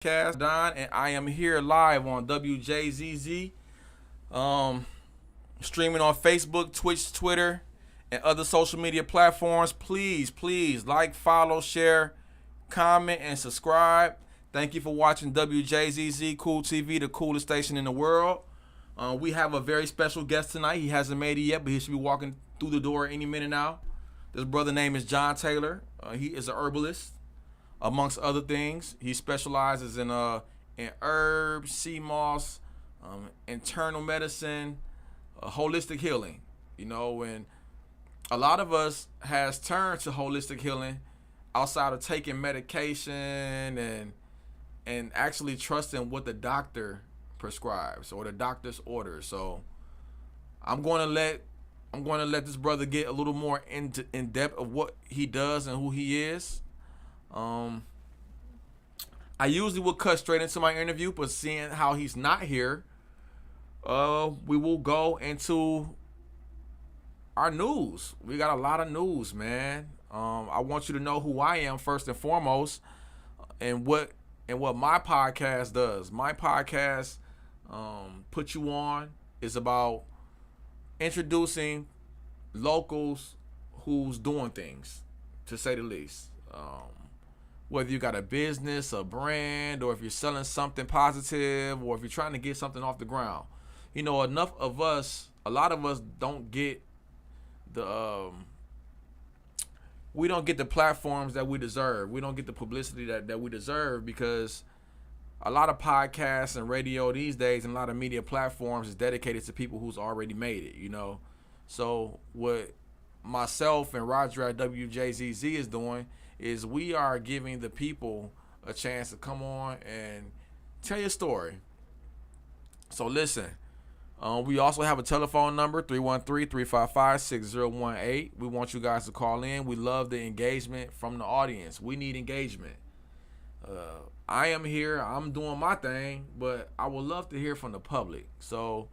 Podcast, Don, and I am here live on WJZZ, um, streaming on Facebook, Twitch, Twitter, and other social media platforms. Please like, follow, share, comment, and subscribe. Thank you for watching WJZZ Cool TV, the coolest station in the world. We have a very special guest tonight. He hasn't made it yet, but he should be walking through the door any minute now. This brother name is John Taylor. He is a herbalist, amongst other things. He specializes in herbs, sea moss, internal medicine, holistic healing. And a lot of us has turned to holistic healing outside of taking medication and actually trusting what the doctor prescribes or the doctor's orders. So I'm going to let this brother get a little more in depth of what he does and who he is. I usually would cut straight into my interview, but seeing how he's not here, we will go into our news. We got a lot of news, man. I want you to know who I am first and foremost, and what my podcast does. My podcast, Put You On, is about introducing locals who's doing things, to say the least. Whether you got a business, a brand, or if you're selling something positive, or if you're trying to get something off the ground. A lot of us don't get we don't get the platforms that we deserve. We don't get the publicity that we deserve, because a lot of podcasts and radio these days and a lot of media platforms is dedicated to people who's already made it, So what myself and Roger at WJZZ is doing is we are giving the people a chance to come on and tell your story. So listen, we also have a telephone number, 313-355-6018. We want you guys to call in. We love the engagement from the audience. We need engagement. I am here. I'm doing my thing, but I would love to hear from the public. So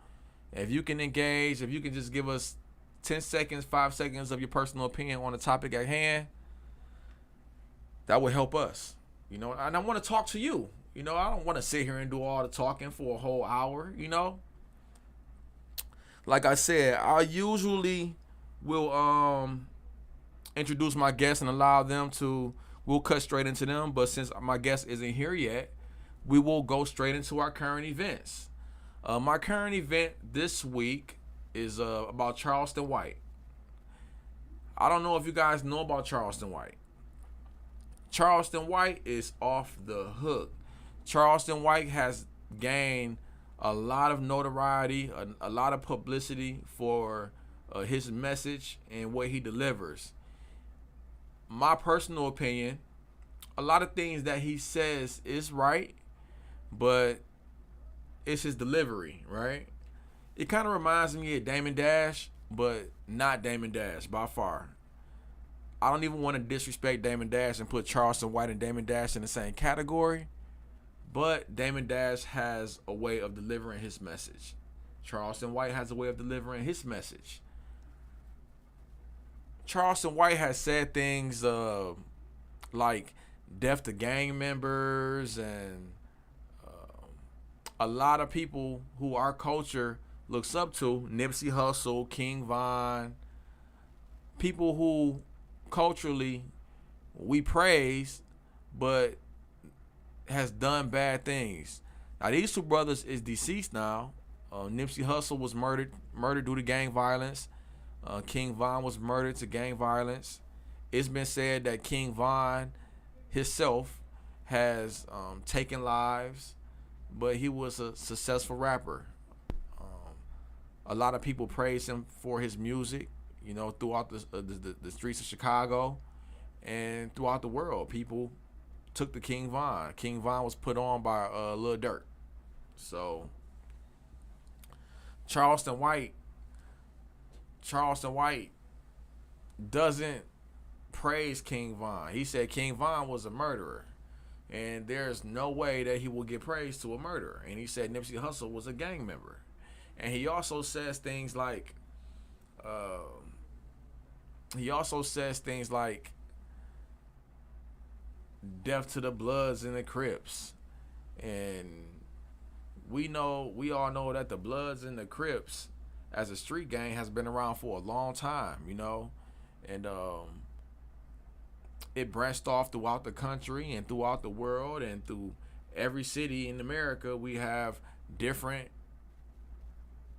if you can engage, if you can just give us 10 seconds, 5 seconds of your personal opinion on the topic at hand, that would help us, and I want to talk to you. I don't want to sit here and do all the talking for a whole hour. Like I said, I usually will introduce my guests and allow them we'll cut straight into them. But since my guest isn't here yet, we will go straight into our current events. My current event this week is about Charleston White. I don't know if you guys know about Charleston White. Charleston White is off the hook. Charleston White has gained a lot of notoriety, a lot of publicity for his message and what he delivers. My personal opinion, a lot of things that he says is right, but it's his delivery, right? It kind of reminds me of Damon Dash, but not Damon Dash by far. I don't even want to disrespect Damon Dash and put Charleston White and Damon Dash in the same category, but Damon Dash has a way of delivering his message. Charleston White has a way of delivering his message. Charleston White has said things like death to gang members and a lot of people who our culture looks up to, Nipsey Hussle, King Von, people who culturally we praise, but has done bad things. Now these two brothers is deceased now. Nipsey Hussle was murdered due to gang violence. King Von was murdered to gang violence. It's been said that King Von himself has taken lives, but he was a successful rapper. A lot of people praise him for his music, throughout the streets of Chicago and throughout the world. People took to King Von. King Von was put on by Lil Durk. So Charleston White doesn't praise King Von. He said King Von was a murderer, and there's no way that he will get praised to a murderer. And he said Nipsey Hussle was a gang member. And he also says things like death to the Bloods and the Crips. And we all know that the Bloods and the Crips as a street gang has been around for a long time, and it branched off throughout the country and throughout the world, and through every city in America. We have different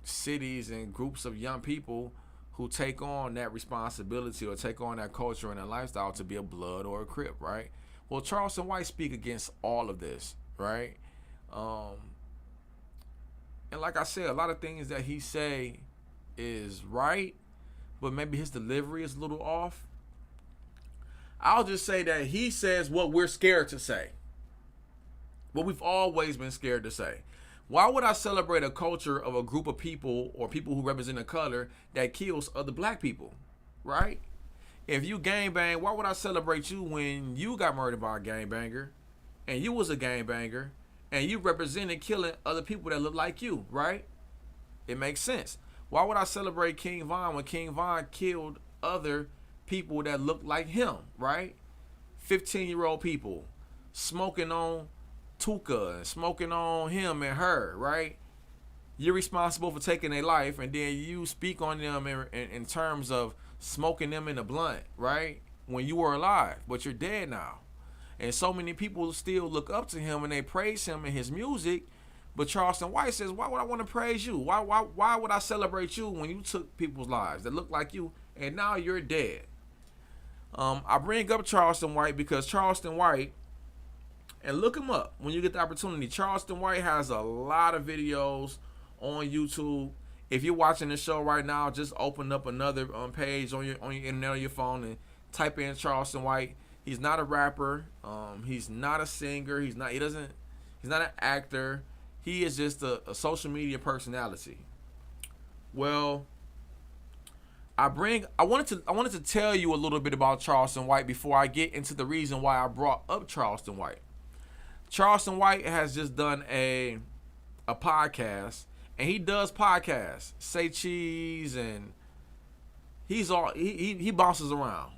cities and groups of young people who take on that responsibility or take on that culture and that lifestyle to be a Blood or a Crip, right? Well, Charleston White speak against all of this, right? And like I said, a lot of things that he say is right, but maybe his delivery is a little off. I'll just say that he says what we're scared to say, what we've always been scared to say. Why would I celebrate a culture of a group of people or people who represent a color that kills other black people, right? If you gangbang, why would I celebrate you when you got murdered by a gangbanger and you was a gangbanger and you represented killing other people that look like you, right? It makes sense. Why would I celebrate King Von when King Von killed other people that look like him, right? 15-year-old people smoking on Tuka and smoking on him and her, right? You're responsible for taking their life, and then you speak on them in terms of smoking them in a blunt, right? When you were alive, but you're dead now. And so many people still look up to him and they praise him and his music. But Charleston White says, why would I want to praise you? Why would I celebrate you when you took people's lives that look like you and now you're dead? I bring up Charleston White because Charleston White, and look him up when you get the opportunity. Charleston White has a lot of videos on YouTube. If you're watching the show right now, just open up another page on your internet on your phone and type in Charleston White. He's not a rapper. He's not a singer. He's not an actor. He is just a social media personality. Well, I wanted to tell you a little bit about Charleston White before I get into the reason why I brought up Charleston White. Charleston White has just done a podcast, and he does podcasts, Say Cheese, and he bounces around.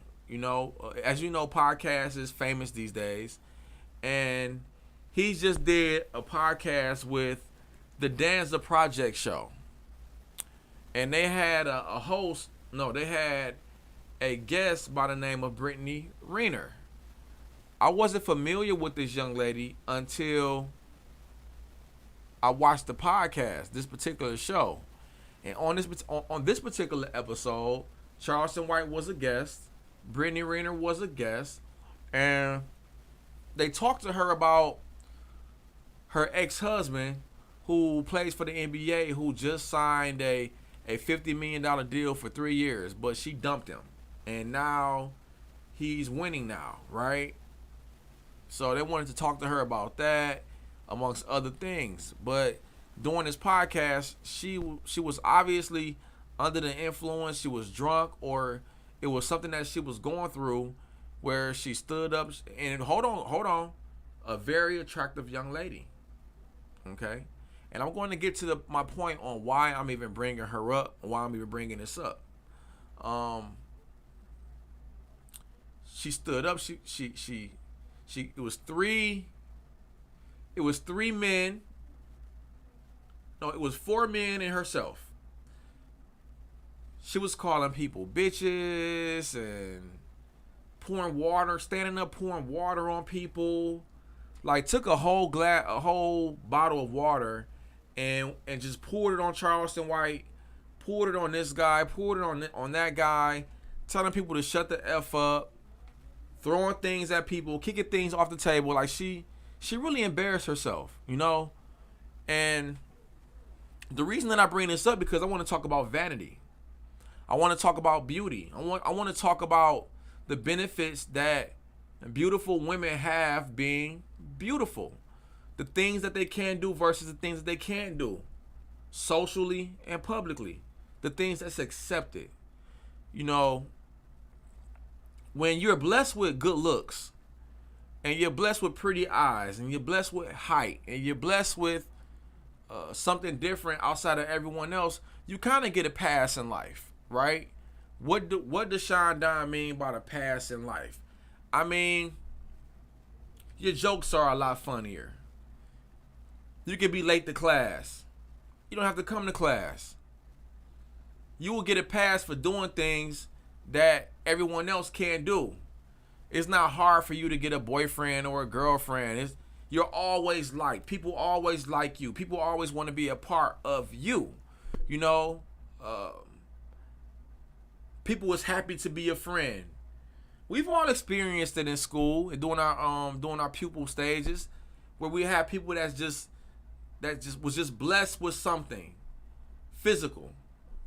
As you know, podcast is famous these days, and he just did a podcast with the Danza Project show, and they had they had a guest by the name of Brittany Renner. I wasn't familiar with this young lady until I watched the podcast, this particular show. And on this particular episode, Charleston White was a guest, Brittany Renner was a guest, and they talked to her about her ex-husband who plays for the NBA, who just signed a $50 million deal for 3 years, but she dumped him. And now he's winning now, right? So they wanted to talk to her about that, amongst other things. But during this podcast, she was obviously under the influence. She was drunk, or it was something that she was going through, where she stood up and hold on, a very attractive young lady. Okay, and I'm going to get to my point on why I'm even bringing her up, why I'm even bringing this up. She stood up. It was three men. No, it was 4 men and herself. She was calling people bitches and standing up pouring water on people. Like, took a whole bottle of water and just poured it on Charleston White, poured it on this guy, poured it on that guy, telling people to shut the F up, throwing things at people, kicking things off the table. Like, she really embarrassed herself, And the reason that I bring this up, because I want to talk about vanity. I want to talk about beauty. I want to talk about the benefits that beautiful women have being beautiful. The things that they can do versus the things that they can't do, socially and publicly. The things that's accepted. When you're blessed with good looks, and you're blessed with pretty eyes, and you're blessed with height, and you're blessed with something different outside of everyone else, you kind of get a pass in life, right? What does Sean Don mean by the pass in life? I mean, your jokes are a lot funnier. You can be late to class. You don't have to come to class. You will get a pass for doing things that everyone else can't do. It's not hard for you to get a boyfriend or a girlfriend. You're always liked. People always like you. People always want to be a part of you. You know, people is happy to be a friend. We've all experienced it in school and during our pupil stages, where we have people that was just blessed with something physical.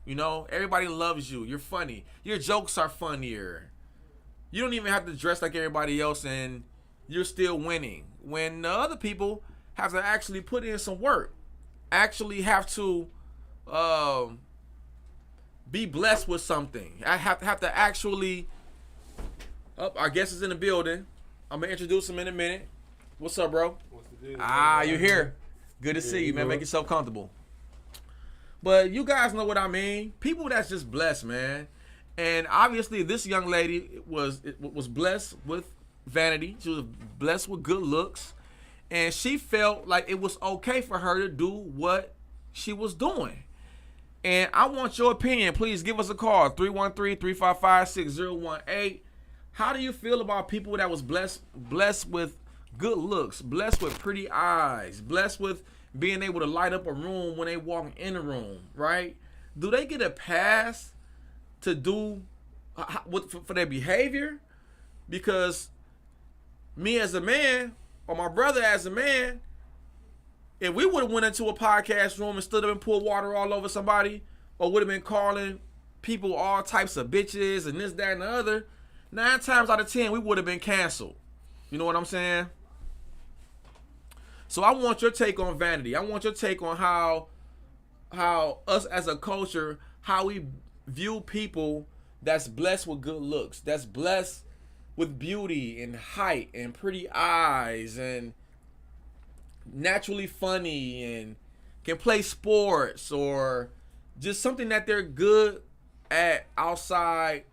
You know, everybody loves you. You're funny. Your jokes are funnier. You don't even have to dress like everybody else, and you're still winning. When the other people have to actually put in some work, actually have to be blessed with something. I have to actually. Our guest is in the building. I'm gonna introduce him in a minute. What's up, bro? What's the deal? You're here. Good to see you, man. Make yourself comfortable. But you guys know what I mean. People that's just blessed, man. And obviously, this young lady was blessed with vanity. She was blessed with good looks, and she felt like it was okay for her to do what she was doing. And I want your opinion. Please give us a call, 313-355-6018. How do you feel about people that was blessed with good looks, blessed with pretty eyes, blessed with being able to light up a room when they walk in a room, right? Do they get a pass to do for their behavior? Because me as a man, or my brother as a man, if we would have went into a podcast room and stood up and poured water all over somebody, or would have been calling people all types of bitches and this, that, and the other, 9 times out of 10, we would have been canceled. You know what I'm saying? So I want your take on vanity. I want your take on how us as a culture, how we view people that's blessed with good looks, that's blessed with beauty and height and pretty eyes and naturally funny and can play sports or just something that they're good at outside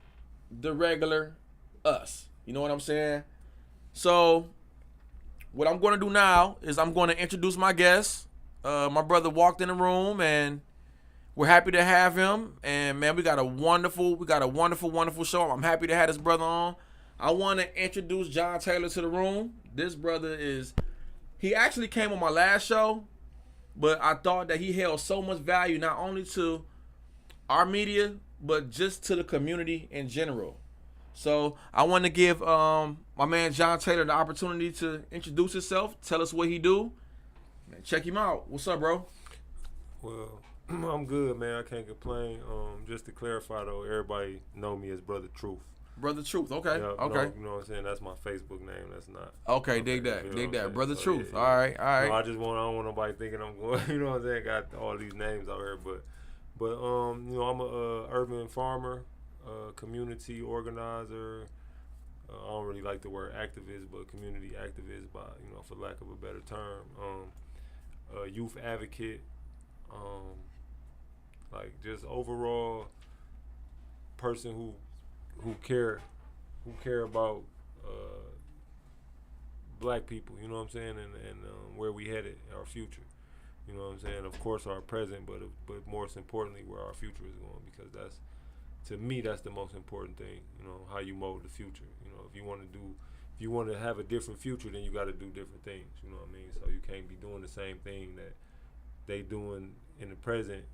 the regular us. You know what I'm saying? So what I'm going to do now is I'm going to introduce my guest. My brother walked in the room and we're happy to have him. And man, we got a wonderful show. I'm happy to have this brother on. I want to introduce John Taylor to the room. This brother he actually came on my last show, but I thought that he held so much value not only to our media, but just to the community in general. So I want to give my man John Taylor the opportunity to introduce himself, tell us what he do. Man, check him out. What's up, bro? Well, I'm good, man. I can't complain. Just to clarify, though, everybody know me as Brother Truth. Brother Truth, okay, yeah, okay. You know what I'm saying? That's my Facebook name. That's not. Okay, dig that, you know dig that. Brother so, Truth, yeah. all right. I don't want nobody thinking I'm going. You know what I'm saying? Got all these names out here, but you know, I'm a urban farmer, community organizer. I don't really like the word activist, but community activist, by for lack of a better term. Youth advocate. Like just overall person who care about black people, you know what I'm saying, and where we headed, our future. You know what I'm saying? Of course our present, but most importantly where our future is going, because to me that's the most important thing, how you mold the future. If you want to have a different future, then you got to do different things, you know what I mean? So you can't be doing the same thing that they doing in the present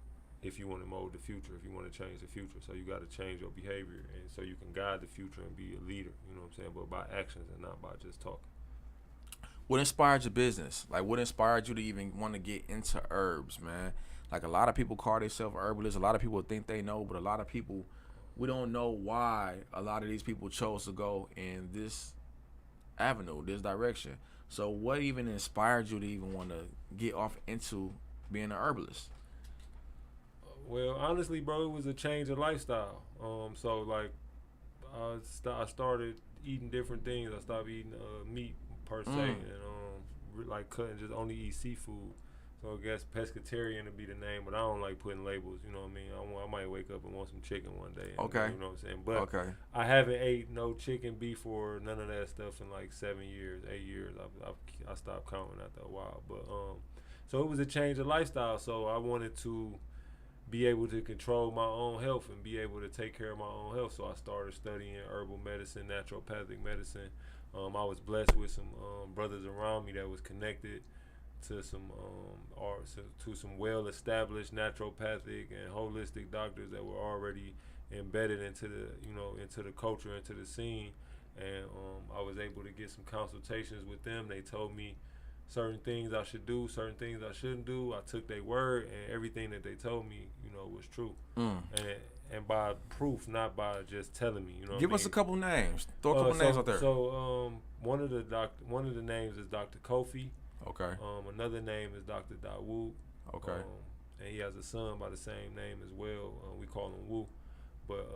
if you want to mold the future, if you want to change the future. So you got to change your behavior, and so you can guide the future and be a leader, you know what I'm saying, but by actions and not by just talking. What inspired your business? Like, what inspired you to even want to get into herbs, man? Like, a lot of people call themselves herbalists. A lot of people think they know, but a lot of people, we don't know why a lot of these people chose to go in this avenue, this direction. So what even inspired you to even want to get off into being an herbalist? Well, honestly, bro, it was a change of lifestyle. So like, I started eating different things. I stopped eating meat per se, and like cutting, just only eat seafood. So I guess pescatarian would be the name, but I don't like putting labels. You know what I mean? I might wake up and want some chicken one day. Okay. You know what I'm saying? But I haven't ate no chicken, beef, or none of that stuff in like 7 years, 8 years. I stopped counting after a while. But So it was a change of lifestyle. So I wanted to be able to control my own health and be able to take care of my own health. So I started studying herbal medicine, naturopathic medicine. I was blessed with some brothers around me that was connected to some to some well-established naturopathic and holistic doctors that were already embedded into the culture, into the scene. And I was able to get some consultations with them. They told me certain things I should do, certain things I shouldn't do. I took their word, and everything that they told me, was true. And by proof, not by just telling me. Give us a couple names. Throw a couple names out there. So one of the names is Dr. Kofi. Okay. Another name is Dr. Dawood. Okay. And he has a son by the same name as well. We call him Wu. But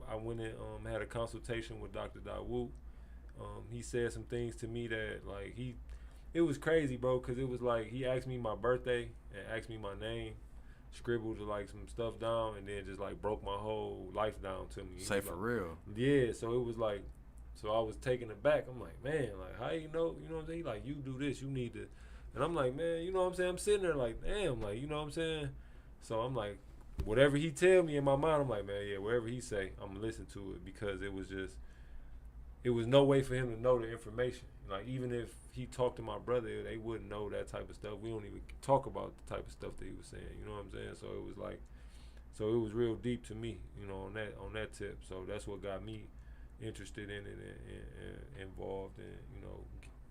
I went and had a consultation with Dr. Dawood. He said some things to me that it was crazy, bro, because it was like he asked me my birthday and asked me my name, scribbled some stuff down, and then just broke my whole life down to me. Say for real. Yeah, so it was so I was taken aback. I'm like, man, how you know what I'm saying? He you do this, you need to. And I'm like, man, you know what I'm saying? I'm sitting there damn, you know what I'm saying? So I'm like, whatever he tell me in my mind, I'm like, man, yeah, whatever he say, I'm gonna listen to it, because it was no way for him to know the information. Even if he talked to my brother, they wouldn't know that type of stuff. We don't even talk about the type of stuff that he was saying. You know what I'm saying? So it was real deep to me, on that tip. So that's what got me interested in it and involved in,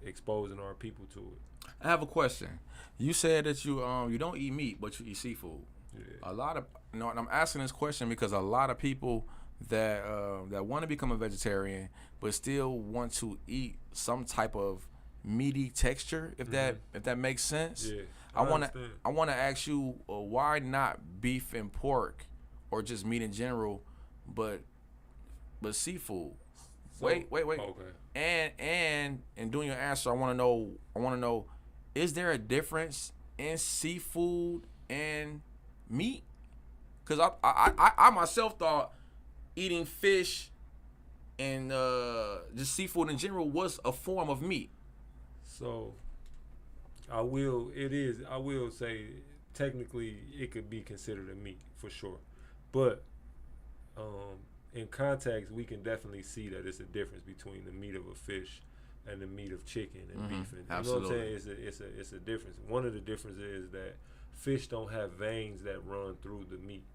exposing our people to it. I have a question. You said that you don't eat meat, but you eat seafood. Yeah. And I'm asking this question because a lot of people that want to become a vegetarian but still want to eat some type of meaty texture, if that makes sense. Yeah, I want to ask you, why not beef and pork, or just meat in general, but seafood? So, wait. Okay. And doing your answer, I want to know, is there a difference in seafood and meat? Because I myself thought eating fish and just seafood in general was a form of meat. So I will say technically it could be considered a meat for sure, but in context we can definitely see that it's a difference between the meat of a fish and the meat of chicken and beef. And, Absolutely. You know what I'm saying? It's a difference. One of the differences is that fish don't have veins that run through the meat.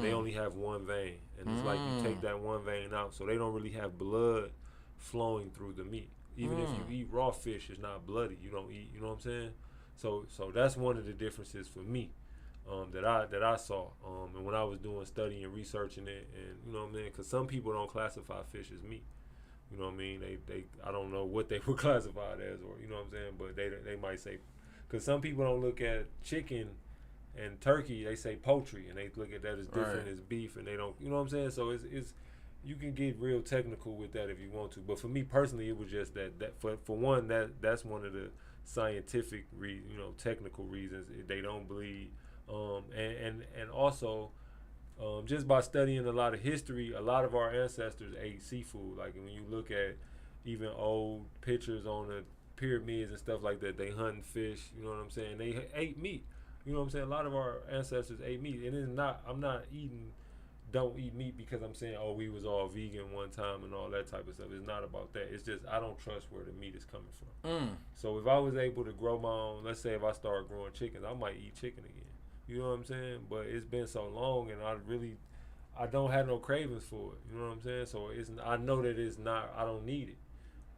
They only have one vein, and it's like you take that one vein out, so they don't really have blood flowing through the meat. Even if you eat raw fish, it's not bloody. You don't eat, you know what I'm saying? So that's one of the differences for me that I saw. And when I was doing study and researching it, and you know what I mean, because some people don't classify fish as meat. You know what I mean? They I don't know what they would classify it as, or you know what I'm saying, but they might say, because some people don't look at chicken and turkey, they say poultry, and they look at that as different as beef, and they don't, you know what I'm saying? So it's you can get real technical with that if you want to, but for me personally, it was just that for one, that's one of the scientific technical reasons they don't bleed, and also just by studying a lot of history, a lot of our ancestors ate seafood. Like when you look at even old pictures on the pyramids and stuff like that, they hunting fish, you know what I'm saying? They ate meat. You know what I'm saying? A lot of our ancestors ate meat, and don't eat meat because I'm saying, oh, we was all vegan one time and all that type of stuff. It's not about that. It's just I don't trust where the meat is coming from. So if I was able to grow my own, let's say if I start growing chickens, I might eat chicken again. You know what I'm saying? But it's been so long, and I don't have no cravings for it. You know what I'm saying? So I know that it's not. I don't need it,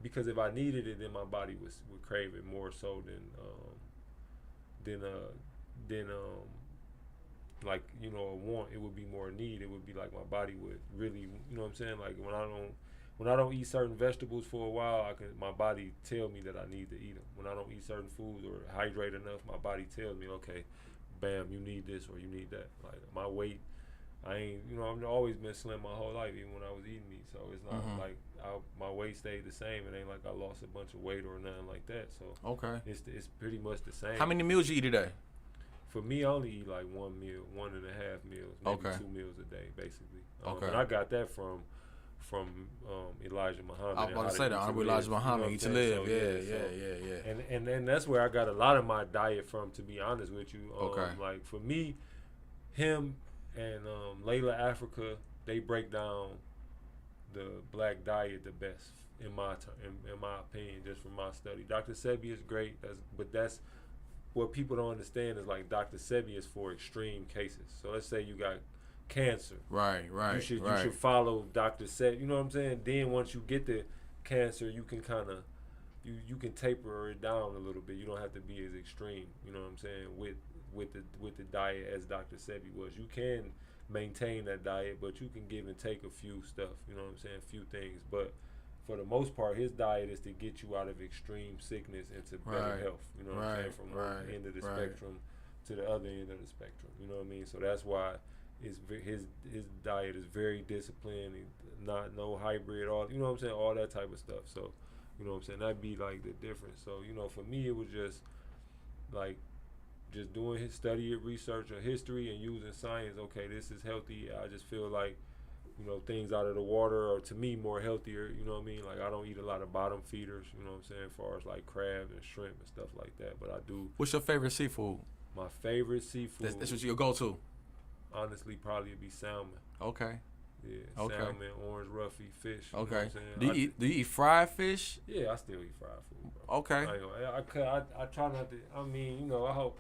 because if I needed it, then my body would crave it more so than a want. It would be more a need. It would be like my body would really, you know what I'm saying? Like when I don't eat certain vegetables for a while, my body tell me that I need to eat them. When I don't eat certain foods or hydrate enough, my body tells me, okay, bam, you need this or you need that. Like my weight, I've always been slim my whole life, even when I was eating meat. So it's not like my weight stayed the same. It ain't like I lost a bunch of weight or nothing like that. So it's pretty much the same. How many meals you eat a day? For me, I only eat like 1 meal, 1.5 meals, maybe 2 meals a day, basically. And I got that Elijah Muhammad. I was about to say that Honorable Elijah Muhammad, Eat to Live. Yeah. And that's where I got a lot of my diet from, to be honest with you. Okay. Like for me, him and Layla Africa, they break down the black diet the best in my opinion, just from my study. Dr. Sebi is great, but that's what people don't understand is like Dr. Sebi is for extreme cases. So let's say you got cancer. Right. You should follow Dr. Sebi. You know what I'm saying? Then once you get the cancer, you can kind of you can taper it down a little bit. You don't have to be as extreme. You know what I'm saying? With the diet as Dr. Sebi was, you can maintain that diet, but you can give and take a few stuff. You know what I'm saying? A few things, but for the most part, his diet is to get you out of extreme sickness into better health. You know what I'm saying? From one end of the spectrum to the other end of the spectrum. You know what I mean? So that's why his diet is very disciplined, no hybrid, all, you know what I'm saying? All that type of stuff. So, you know what I'm saying? That'd be like the difference. So, you know, for me, it was just like just doing his study, research, or history, and using science. Okay, this is healthy. I just feel like, you know, things out of the water are, to me, more healthier. You know what I mean? Like, I don't eat a lot of bottom feeders, you know what I'm saying, as far as like crab and shrimp and stuff like that. But I do. What's your favorite seafood? My favorite seafood. That's what your go-to. Honestly, probably it'd be salmon. Okay. Yeah, okay. Salmon, orange roughy fish. Okay. You know what I'm saying? Do you eat fried fish? Yeah, I still eat fried food, bro. Okay. I try not to. I mean, you know, I hope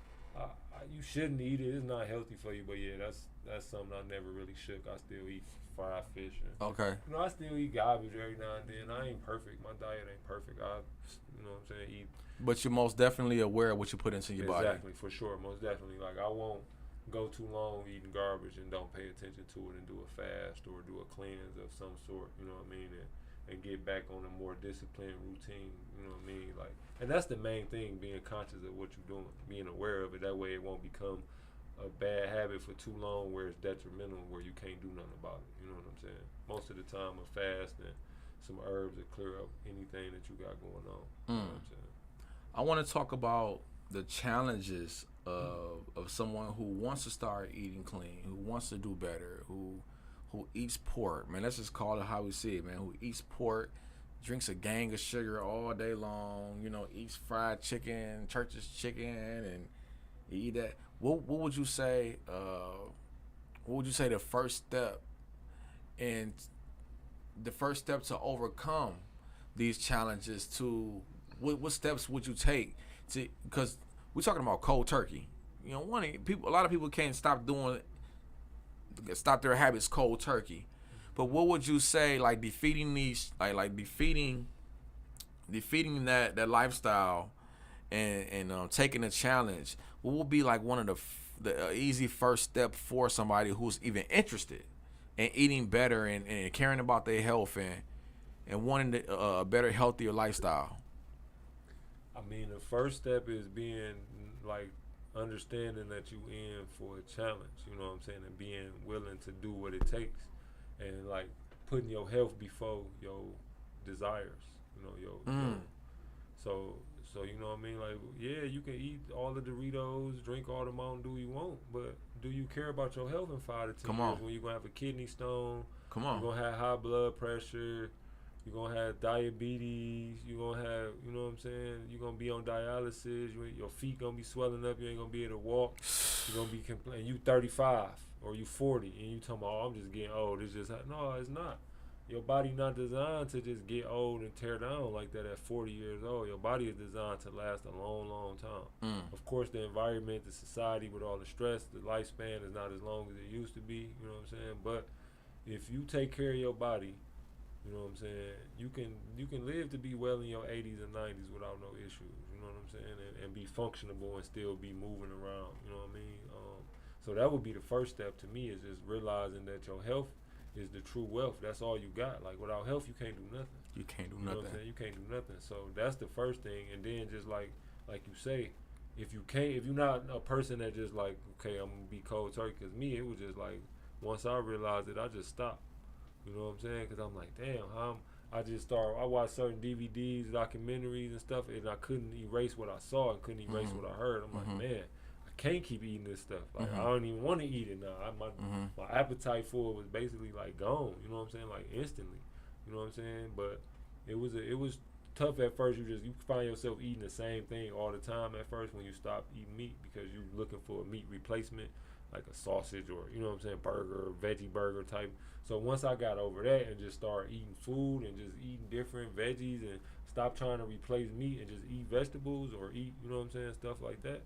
you shouldn't eat it. It's not healthy for you, but yeah, that's something I never really shook. I still eat fried fish. Okay. You know, I still eat garbage every now and then. I ain't perfect. My diet ain't perfect. You know what I'm saying, eat. But you're most definitely aware of what you put into your body. Exactly, for sure, most definitely. Like, I won't go too long eating garbage and don't pay attention to it and do a fast or do a cleanse of some sort, you know what I mean, and get back on a more disciplined routine, you know what I mean, like, and that's the main thing, being conscious of what you're doing, being aware of it. That way it won't become a bad habit for too long where it's detrimental, where you can't do nothing about it, you know what I'm saying. Most of the time a fast and some herbs will clear up anything that you got going on, you know what I'm saying. I want to talk about the challenges of someone who wants to start eating clean, who wants to do better, who eats pork. Man, let's just call it how we see it, man. Who eats pork, drinks a gang of sugar all day long, you know, eats fried chicken, church's chicken, and you eat that. What would you say? What would you say the first step to overcome these challenges? To what steps would you take to? Because we're talking about cold turkey. You know, a lot of people can't stop their habits cold turkey. But what would you say, like defeating these, like defeating that lifestyle, and taking a challenge? What would be like one of the easy first step for somebody who's even interested in eating better and caring about their health and wanting a better, healthier lifestyle? I mean, the first step is being like understanding that you in for a challenge, you know what I'm saying, and being willing to do what it takes, and like putting your health before your desires, you know, so you know what I mean, like, yeah, you can eat all the Doritos, drink all the Mountain Dew you want, but do you care about your health in 5 to 10 years when you're gonna have a kidney stone? You're gonna have high blood pressure. You're going to have diabetes. You're going to have, you know what I'm saying, you're going to be on dialysis. Your feet going to be swelling up. You ain't going to be able to walk. You're going to be complaining. You 35 or you 40 and you talking about, oh, I'm just getting old. It's just, no, it's not. Your body not designed to just get old and tear down like that at 40 years old. Your body is designed to last a long, long time. Of course, the environment, the society with all the stress, the lifespan is not as long as it used to be, you know what I'm saying? But if you take care of your body, you know what I'm saying, you can live to be well in your 80s and 90s without no issues, you know what I'm saying, and be functionable and still be moving around, you know what I mean? So that would be the first step to me, is just realizing that your health is the true wealth. That's all you got. Like, without health, you can't do nothing. You can't do nothing. Know what I'm saying? You can't do nothing. So that's the first thing. And then just like you say, if you're not a person that just like, okay, I'm gonna be cold turkey. Cause me, it was just like, once I realized it, I just stopped. You know what I'm saying? Because I'm like, damn, I watched certain DVDs, documentaries and stuff, and I couldn't erase what I saw and couldn't erase what I heard. I'm like, man, I can't keep eating this stuff. Like, I don't even want to eat it now. My appetite for it was basically like gone. You know what I'm saying? Like, instantly. You know what I'm saying? But it was tough at first. You find yourself eating the same thing all the time at first when you stop eating meat because you're looking for a meat replacement, like a sausage or, you know what I'm saying, burger, veggie burger type. So once I got over that and just started eating food and just eating different veggies and stop trying to replace meat and just eat vegetables or eat, you know what I'm saying, stuff like that,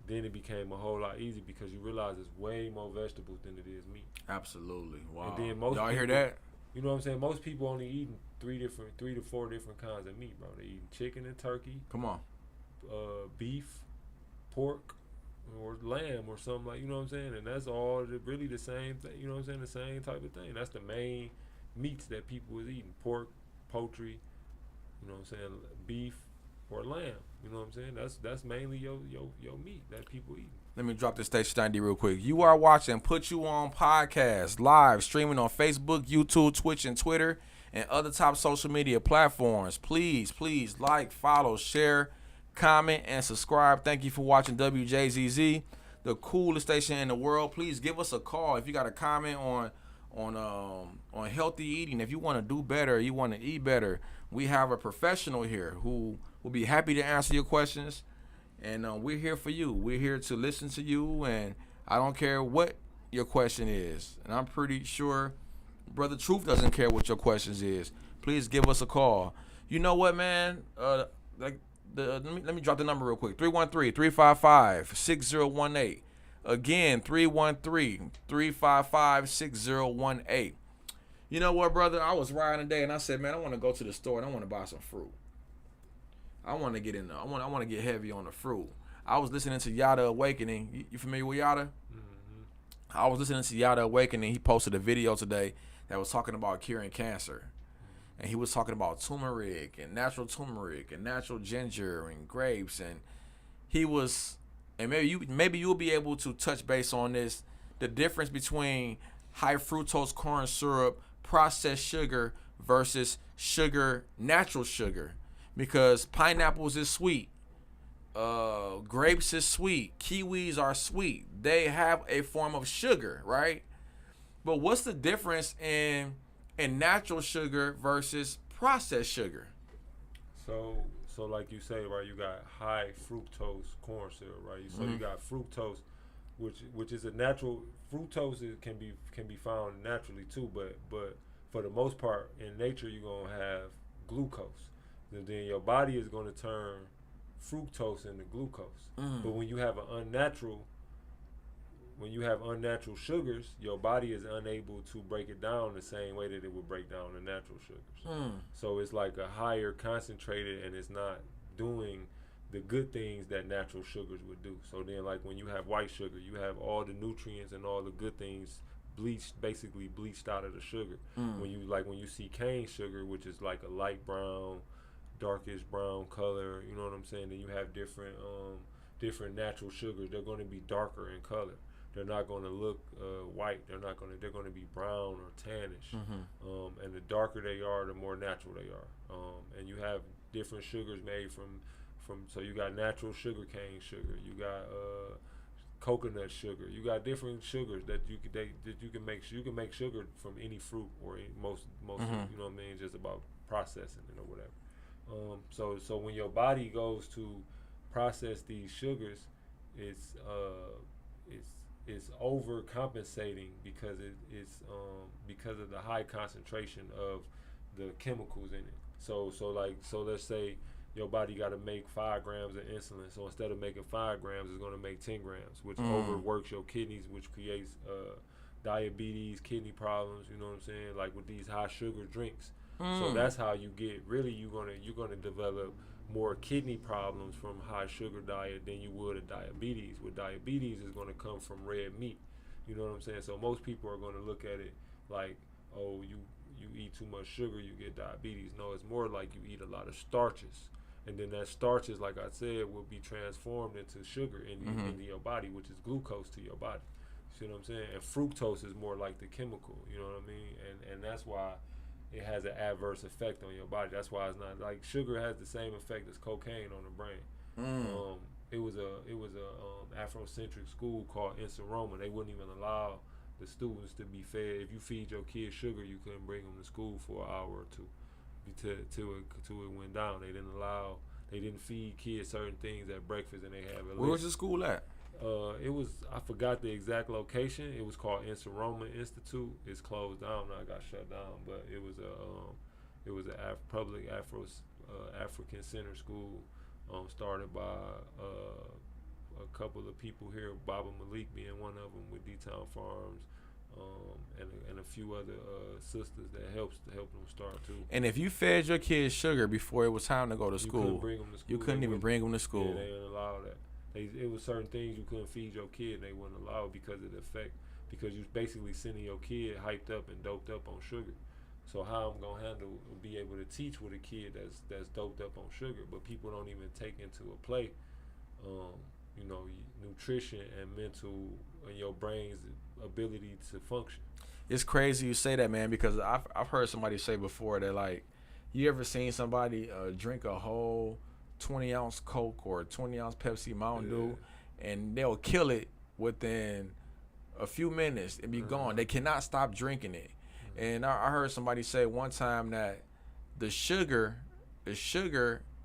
then it became a whole lot easier because you realize there's way more vegetables than it is meat. Absolutely. Wow. And then most Y'all people, hear that? You know what I'm saying? Most people only eating three to four different kinds of meat, bro. They eating chicken and turkey, Come on. beef, pork, or lamb or something like, you know what I'm saying? And that's all really the same thing, you know what I'm saying? The same type of thing. That's the main meats that people is eating: pork, poultry, you know what I'm saying, beef or lamb. You know what I'm saying? That's mainly your meat that people eat. Let me drop this station ID real quick. You are watching Put You On Podcast, live streaming on Facebook, YouTube, Twitch, and Twitter, and other top social media platforms. Please like, follow, share, comment, and subscribe. Thank you for watching WJZZ, the coolest station in the world. Please give us a call if you got a comment on healthy eating. If you want to do better, you want to eat better, we have a professional here who will be happy to answer your questions. And we're here for you. We're here to listen to you, and I don't care what your question is. And I'm pretty sure Brother Truth doesn't care what your questions is. Please give us a call. You know what, man? Let me drop the number real quick. 313-355-6018. Again, 313-355-6018. You know what, brother? I was riding today, and I said, man, I want to go to the store, and I want to buy some fruit. I want to get in there. I want to get heavy on the fruit. I was listening to Yada Awakening. You familiar with Yada? Mm-hmm. I was listening to Yada Awakening. He posted a video today that was talking about curing cancer. And he was talking about turmeric and natural ginger and grapes. And he was, and maybe you'll be able to touch base on this, the difference between high fructose corn syrup, processed sugar versus natural sugar. Because pineapples is sweet, grapes is sweet, kiwis are sweet. They have a form of sugar, right? But what's the difference in natural sugar versus processed sugar? So like you say, right? You got high fructose corn syrup, right? So you got fructose, which is a natural. Fructose can be found naturally too, but for the most part in nature you're gonna have glucose. Then your body is going to turn fructose into glucose. But when you have unnatural sugars, your body is unable to break it down the same way that it would break down the natural sugars. So it's like a higher concentrated, and it's not doing the good things that natural sugars would do. So then, like when you have white sugar, you have all the nutrients and all the good things basically bleached out of the sugar. When you see cane sugar, which is like a light brown, darkish brown color, you know what I'm saying? Then you have different natural sugars. They're going to be darker in color. They're not going to look white. They're going to be brown or tannish. And the darker they are, the more natural they are. And you have different sugars made from so you got natural sugar cane sugar. You got coconut sugar. You got different sugars that you can make. You can make sugar from any fruit or most you know what I mean, just about processing it or whatever. So when your body goes to process these sugars, it's overcompensating because it's because of the high concentration of the chemicals in it. So let's say your body got to make 5 grams of insulin. So instead of making 5 grams, it's going to make 10 grams, which overworks your kidneys, which creates diabetes, kidney problems. You know what I'm saying? Like with these high sugar drinks. So that's how you get, really, you're gonna develop more kidney problems from high sugar diet than you would of diabetes. With diabetes, is gonna come from red meat. You know what I'm saying? So most people are gonna look at it like, oh, you eat too much sugar, you get diabetes. No, it's more like you eat a lot of starches, and then that starches, like I said, will be transformed into sugar into your body, which is glucose to your body. See what I'm saying? And fructose is more like the chemical. You know what I mean? And that's why it has an adverse effect on your body. That's why it's not like sugar has the same effect as cocaine on the brain. It was a Afrocentric school called Insa Roma. They wouldn't even allow the students to be fed. If you feed your kids sugar, you couldn't bring them to school for an hour or two till it went down. They didn't feed kids certain things at breakfast, and they have a Where was the school at? It was, I forgot the exact location. It was called Enseroma Institute. It's closed down now. It got shut down, but it was a public African center school, started by a couple of people here, Baba Malik being one of them, with D-Town Farms, and a few other sisters that help them start too. And if you fed your kids sugar before it was time to go to school, couldn't bring them to school. You couldn't even bring them to school. Yeah, they didn't allow that. It was certain things you couldn't feed your kid, and they wouldn't allow it because of the effect. Because you basically sending your kid hyped up and doped up on sugar. So how I'm gonna be able to teach with a kid that's doped up on sugar, but people don't even take into a play, nutrition and mental and your brain's ability to function. It's crazy you say that, man, because I've heard somebody say before that, like, you ever seen somebody drink a whole 20-ounce Coke or 20-ounce Pepsi Mountain Dew, and they'll kill it within a few minutes and be gone. They cannot stop drinking it. And I heard somebody say one time that the sugar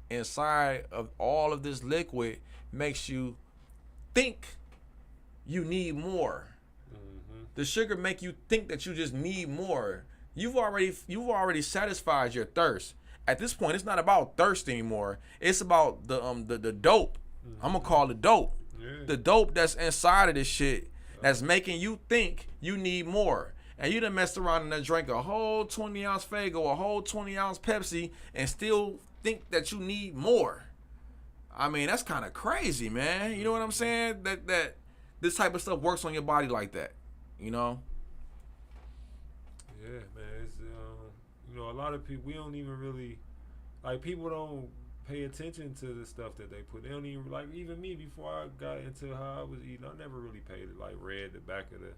inside of all of this liquid makes you think you need more. The sugar make you think that you just need more. You've already satisfied your thirst. At this point, it's not about thirst anymore. It's about the dope. I'm gonna call it dope. Yeah. The dope that's inside of this shit that's making you think you need more. And you done messed around and done drank a whole 20-ounce Faygo, a whole 20-ounce Pepsi, and still think that you need more. I mean, that's kind of crazy, man. You know what I'm saying? That this type of stuff works on your body like that. You know? Yeah, man. It's a lot of people, we don't even really, like, people don't pay attention to the stuff that they put. They don't even, like, even me, before I got into how I was eating, I never really paid it, like, read the back of the,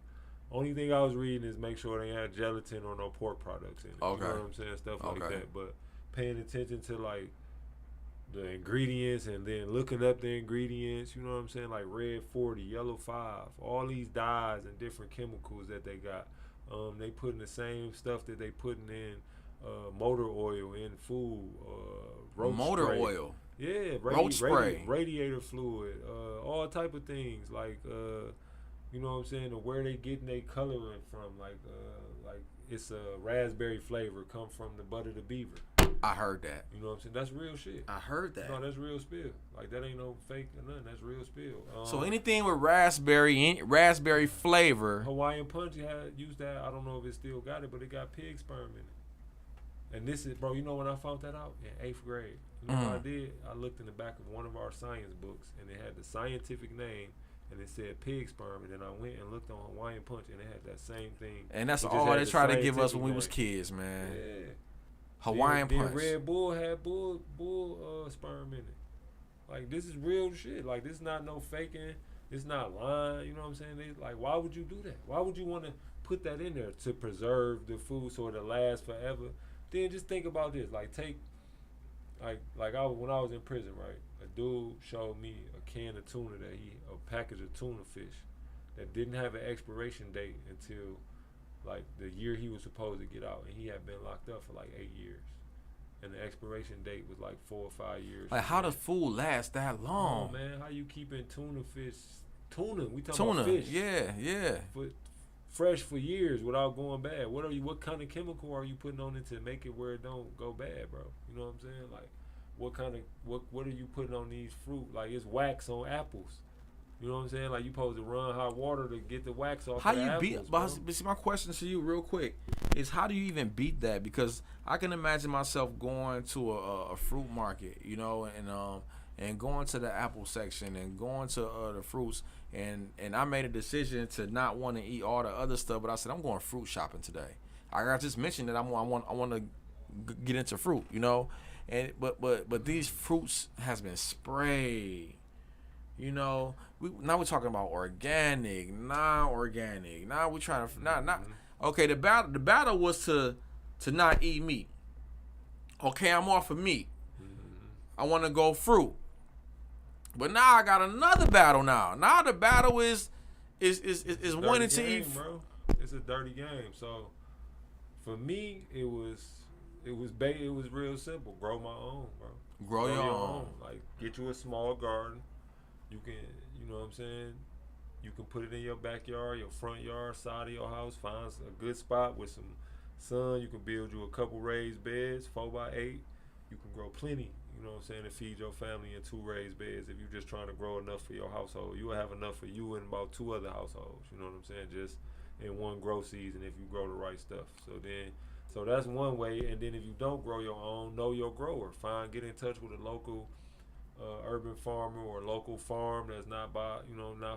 only thing I was reading is make sure they had gelatin or no pork products in it. Okay. You know what I'm saying? Stuff like that. But paying attention to, like, the ingredients and then looking up the ingredients, you know what I'm saying? Like red 40, yellow 5, all these dyes and different chemicals that they got. They putting the same stuff that they putting in motor oil in food, roach motor spray. Oil. Yeah, roach spray, radiator fluid, all type of things, like you know what I'm saying, or where they getting their coloring from, like it's a raspberry flavor come from the butter the beaver. I heard that. You know what I'm saying? That's real shit. I heard that. No, that's real spill. Like, that ain't no fake or nothing. That's real spill. So anything with raspberry flavor. Hawaiian Punch used that. I don't know if it still got it, but it got pig sperm in it. And this is, bro, you know when I found that out? In 8th grade. You know what I did? I looked in the back of one of our science books, and it had the scientific name, and it said pig sperm, and then I went and looked on Hawaiian Punch, and it had that same thing. And that's all they tried to give us when we was kids, man. Yeah. Hawaiian Punch. Red Bull had bull sperm in it. Like, this is real shit. Like, this is not no faking. It's not lying. You know what I'm saying? Like, why would you do that? Why would you want to put that in there to preserve the food so it'll last forever? Then just think about this. Like, when I was in prison, right? A dude showed me a can of tuna a package of tuna fish that didn't have an expiration date until like the year he was supposed to get out, and he had been locked up for like 8 years, and the expiration date was like 4 or 5 years. Like, how does food last that long? Oh man, how you keeping tuna fish? We talking about fish. Yeah. Fresh for years without going bad. What kind of chemical are you putting on it to make it where it don't go bad, bro? You know what I'm saying? Like, what are you putting on these fruit? Like, it's wax on apples. You know what I'm saying? Like, you supposed to run hot water to get the wax off. How the apples, beat? But see, my question to you, real quick, is how do you even beat that? Because I can imagine myself going to a fruit market, you know, and going to the apple section and going to the fruits, and I made a decision to not want to eat all the other stuff, but I said I'm going fruit shopping today. I just mentioned that I want to get into fruit, you know, and but these fruits has been sprayed. You know, now we're talking about organic, non-organic. Now we're trying to not. Okay, the battle was to not eat meat. Okay, I'm off of meat. I want to go fruit. But now I got another battle. Now the battle is wanting to eat. Bro. It's a dirty game. So for me, it was real simple. Grow my own, bro. Grow your own. Like, get you a small garden. You can, you know what I'm saying? You can put it in your backyard, your front yard, side of your house. Find a good spot with some sun. You can build you a couple raised beds, 4x8. You can grow plenty, you know what I'm saying, to feed your family in 2 raised beds. If you're just trying to grow enough for your household, you will have enough for you and about 2 other households. You know what I'm saying? Just in one grow season if you grow the right stuff. So that's one way. And then if you don't grow your own, know your grower. Get in touch with a local urban farmer or local farm that's not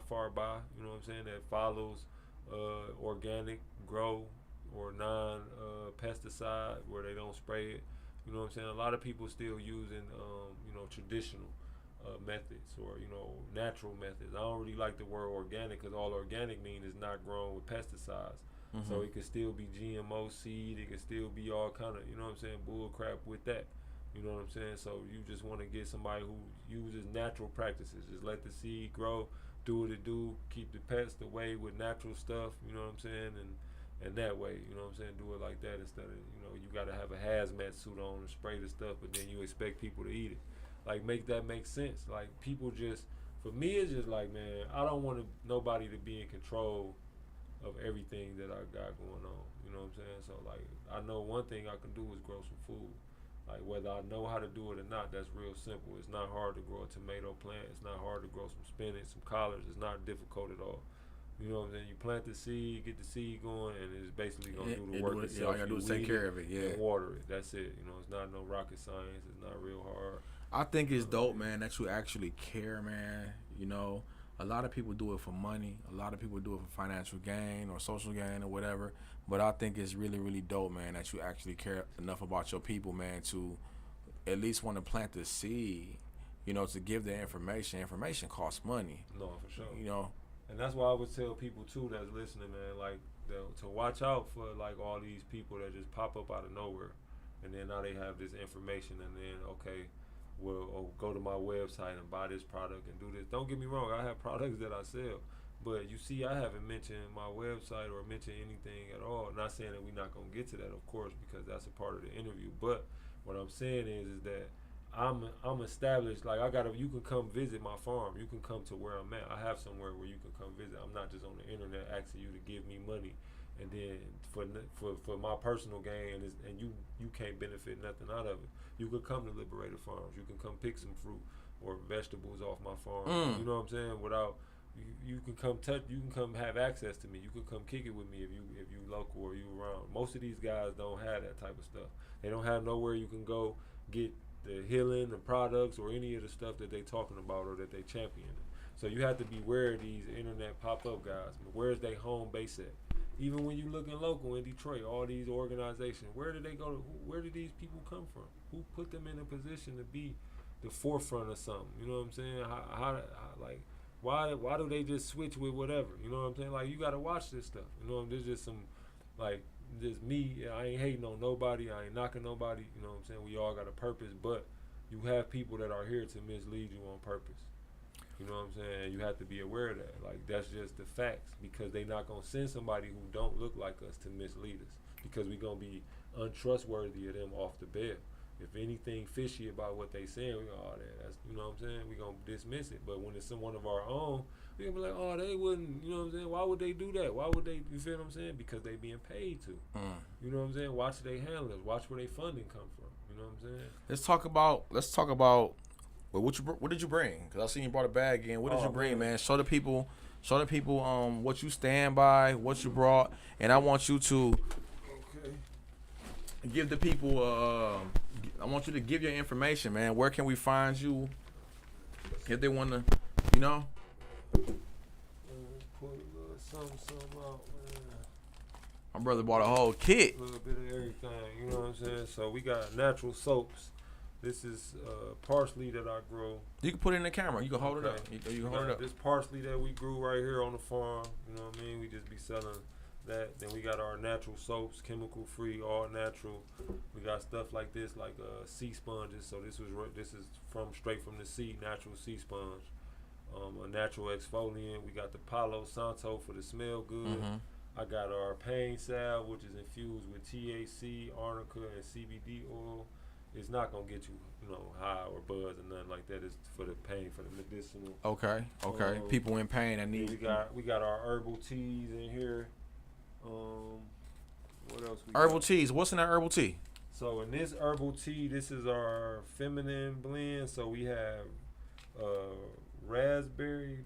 far by, you know what I'm saying, that follows organic grow or non pesticide where they don't spray it. You know what I'm saying? A lot of people still using traditional methods or natural methods. I don't really like the word organic because all organic mean is not grown with pesticides. Mm-hmm. So it could still be GMO seed. It could still be all kind of, you know what I'm saying, bull crap with that. You know what I'm saying? So you just want to get somebody who uses natural practices. Just let the seed grow, do what it do, keep the pests away with natural stuff, you know what I'm saying? And that way, you know what I'm saying, do it like that instead of, you got to have a hazmat suit on and spray the stuff, but then you expect people to eat it. Like, make that make sense. Like, people just, for me, it's just like, man, I don't want nobody to be in control of everything that I got going on. You know what I'm saying? So, like, I know one thing I can do is grow some food. Like, whether I know how to do it or not, that's real simple. It's not hard to grow a tomato plant. It's not hard to grow some spinach, some collards. It's not difficult at all. You know what I'm saying? You plant the seed, get the seed going, and it's basically going to do the work itself. All you got to do is take care of it, and water it. That's it. It's not no rocket science. It's not real hard. I think it's dope, man, that you actually care, man. A lot of people do it for money. A lot of people do it for financial gain or social gain or whatever. But I think it's really, really dope, man, that you actually care enough about your people, man, to at least want to plant the seed, to give the information. Information costs money. No, for sure. And that's why I would tell people, too, that's listening, man, like, to watch out for, like, all these people that just pop up out of nowhere. And then now they have this information, and then, okay, well, go to my website and buy this product and do this. Don't get me wrong, I have products that I sell. But you see, I haven't mentioned my website or mentioned anything at all. Not saying that we're not going to get to that, of course, because that's a part of the interview. But what I'm saying is that I'm established. Like, you can come visit my farm. You can come to where I'm at. I have somewhere where you can come visit. I'm not just on the internet asking you to give me money, and then for my personal gain, and you can't benefit nothing out of it. You could come to Liberated Farms. You can come pick some fruit or vegetables off my farm. You know what I'm saying? Without you can come touch. You can come have access to me. You can come kick it with me if you local or you around. Most of these guys don't have that type of stuff. They don't have nowhere you can go get the healing, the products, or any of the stuff that they talking about or that they championing. So you have to be aware of these internet pop-up guys. Where's their home base at? Even when you looking local in Detroit, all these organizations, where did they go to? Where did these people come from? Who put them in a position to be the forefront of something? You know what I'm saying? How why do they just switch with whatever? You know what I'm saying? Like, you got to watch this stuff. There's just some, like, just me. I ain't hating on nobody. I ain't knocking nobody. You know what I'm saying? We all got a purpose, but you have people that are here to mislead you on purpose. You know what I'm saying? You have to be aware of that. Like, that's just the facts, because they not going to send somebody who don't look like us to mislead us, because we going to be untrustworthy of them off the bail. If anything fishy about what they saying, we go, oh, that's, you know what I'm saying? We going to dismiss it. But when it's one of our own, we going to be like, oh, they wouldn't, you know what I'm saying? Why would they do that? Why would they, you feel what I'm saying? Because they being paid to. You know what I'm saying? Watch their handlers. Watch where their funding come from. You know what I'm saying? Let's talk about well, what did you bring? Because I seen you brought a bag in. What did you bring, man? Show the people what you stand by, what you brought, and I want you to give the people. I want you to give your information, man. Where can we find you if they want to, Put a little something out, man. My brother bought a whole kit. A little bit of everything, you know what I'm saying? So we got natural soaps. This is parsley that I grow. You can put it in the camera. You can hold it up. You can hold it up. This parsley that we grew right here on the farm. You know what I mean? We just be selling that. Then we got our natural soaps, chemical free, all natural. We got stuff like this, like sea sponges. So this is straight from the sea, natural sea sponge. A natural exfoliant. We got the Palo Santo for the smell good. I got our pain salve, which is infused with THC, arnica, and CBD oil. It's not gonna get you, high or buzz or nothing like that. It's for the pain, for the medicinal. Okay. People in pain that need. We got our herbal teas in here. What else? Herbal teas. What's in that herbal tea? So in this herbal tea, this is our feminine blend. So we have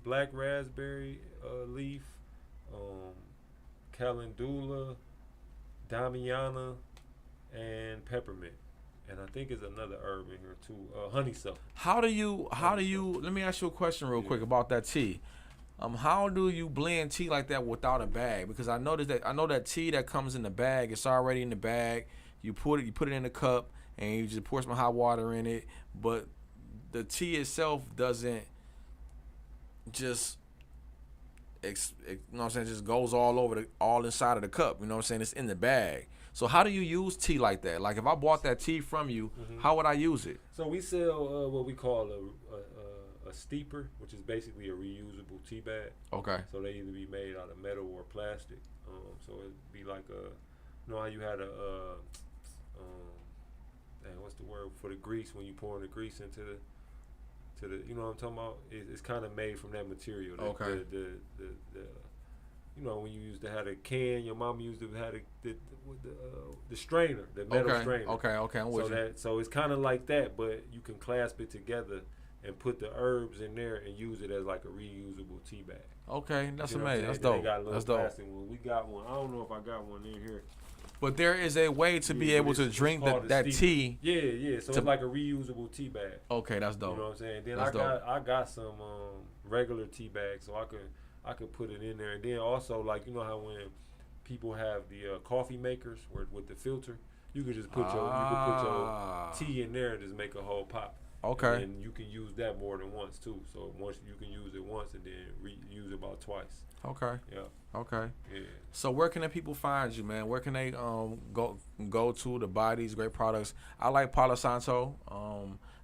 black raspberry leaf, calendula, damiana, and peppermint. And I think there's another herb in here too, honeysuckle. How do you? Let me ask you a question real quick about that tea. How do you blend tea like that without a bag? Because I know that tea that comes in the bag, it's already in the bag. You put it in a cup and you just pour some hot water in it. But the tea itself doesn't just, just goes all inside of the cup. You know what I'm saying? It's in the bag. So how do you use tea like that? Like if I bought that tea from you, how would I use it? So we sell what we call a steeper, which is basically a reusable tea bag. Okay. So they either be made out of metal or plastic. So it'd be like how you had what's the word for the grease when you pour the grease into the you know what I'm talking about? It's kind of made from that material. Okay. When you used to have a can, your mom used to have the strainer, the metal strainer. Okay, I'm with you. So it's kind of like that, but you can clasp it together and put the herbs in there and use it as like a reusable tea bag. Okay, that's you know amazing. That's dope. dope. That's dope. We got one. I don't know if I got one in here. But there is a way to be able to drink that tea. Yeah. So it's like a reusable tea bag. Okay, that's dope. You know what I'm saying? Then that's I got some regular tea bags, so I could put it in there. And then also, like, you know how when people have the coffee makers with the filter, you could just put your tea in there and just make a whole pot. Okay. And you can use that more than once too. So once you can use it once and then reuse it about twice. Okay. Yeah. Okay. Yeah. So where can the people find you, man? Where can they go to buy these great products? I like Palo Santo.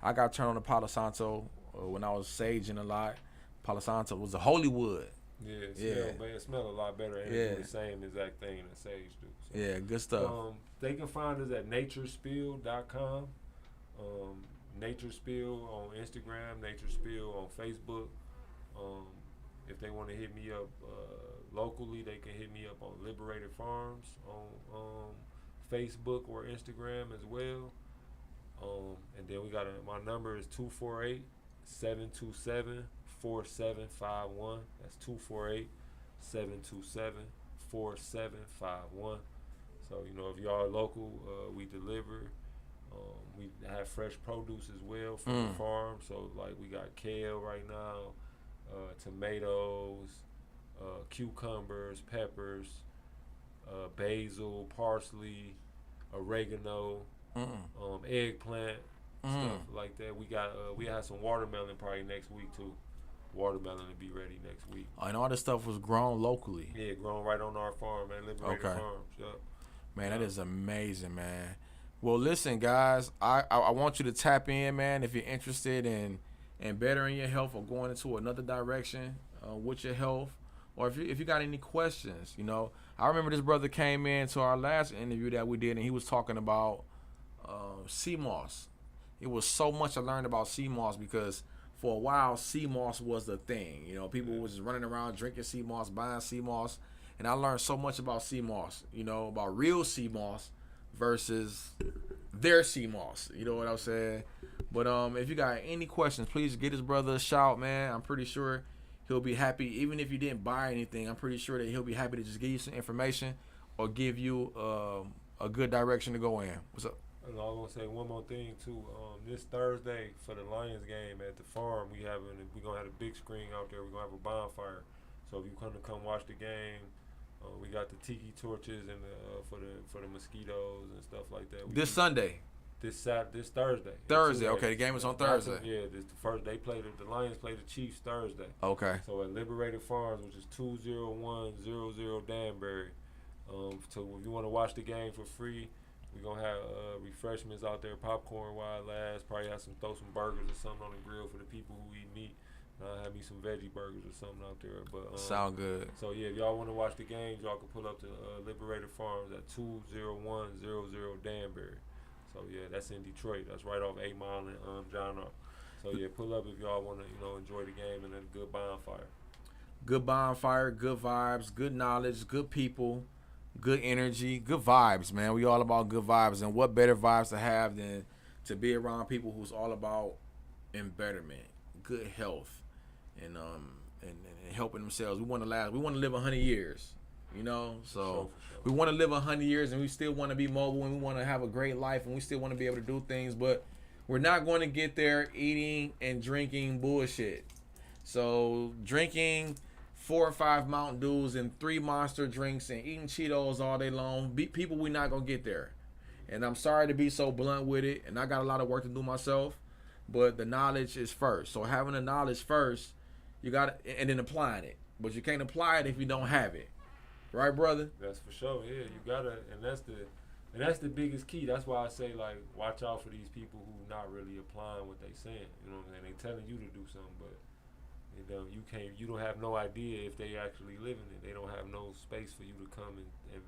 I got turned on to Palo Santo when I was saging a lot. Palo Santo was the holy wood. Yeah, it smell a lot better and it do the same exact thing that sage do. So, yeah, good stuff. They can find us at naturespill.com. Naturespill on Instagram, Naturespill on Facebook. If they want to hit me up locally, they can hit me up on Liberated Farms on Facebook or Instagram as well. And then we got my number is 248-727-4751. That's 248-727-4751. So, if y'all are local, we deliver. We have fresh produce as well from the farm. So, like, we got kale right now, tomatoes, cucumbers, peppers, basil, parsley, oregano, eggplant, stuff like that. We have some watermelon probably next week too. Watermelon will be ready next week. And all this stuff was grown locally. Yeah, grown right on our farm, man. Liberated Farms. Yep. Man, that is amazing, man. Well, listen, guys, I want you to tap in, man, if you're interested in bettering your health or going into another direction with your health, or if you got any questions. I remember this brother came in to our last interview that we did, and he was talking about sea moss. It was so much I learned about sea moss because for a while sea moss was the thing. People was just running around drinking sea moss, buying sea moss, and I learned so much about sea moss. About real sea moss versus their sea moss. You know what I'm saying? But if you got any questions, please get his brother a shout, man. I'm pretty sure he'll be happy. Even if you didn't buy anything, I'm pretty sure that he'll be happy to just give you some information or give you a good direction to go in. What's up? And I was gonna say one more thing too. This Thursday for the Lions game at the farm, we're gonna have a big screen out there. We're gonna have a bonfire. So if you come watch the game, we got the tiki torches and for the mosquitoes and stuff like that. This Sunday. This Thursday. Thursday. Okay, the game is on Thursday. This the first. The Lions play the Chiefs Thursday. Okay. So at Liberated Farms, which is 20100 Danbury. So if you want to watch the game for free, we're gonna have refreshments out there, popcorn while it lasts. Probably throw some burgers or something on the grill for the people who eat meat. I'll have me some veggie burgers or something out there. But Sound good. So yeah, if y'all want to watch the games, y'all can pull up to Liberated Farms at 20100 Danbury. So yeah, that's in Detroit. That's right off 8 Mile and John R. So yeah, pull up if y'all want to, enjoy the game and a good bonfire. Good bonfire, good vibes, good knowledge, good people, good energy, good vibes, man. We all about good vibes, and what better vibes to have than to be around people who's all about embetterment, good health, and helping themselves. We want to last. We want to live 100 years, So For sure. we want to live 100 years, and we still want to be mobile, and we want to have a great life, and we still want to be able to do things, but we're not going to get there eating and drinking bullshit. So drinking 4 or 5 Mountain Dews and 3 Monster drinks and eating Cheetos all day long, people, we're not gonna get there. And I'm sorry to be so blunt with it, and I got a lot of work to do myself, but the knowledge is first. So having the knowledge first, you got to, and then applying it. But you can't apply it if you don't have it, right, brother? That's for sure. Yeah, you gotta, and that's the biggest key. That's why I say, like, watch out for these people who not really applying what they saying. You know what I'm saying? They telling you to do something, but you don't have no idea if they actually living it. They don't have no space for you to come and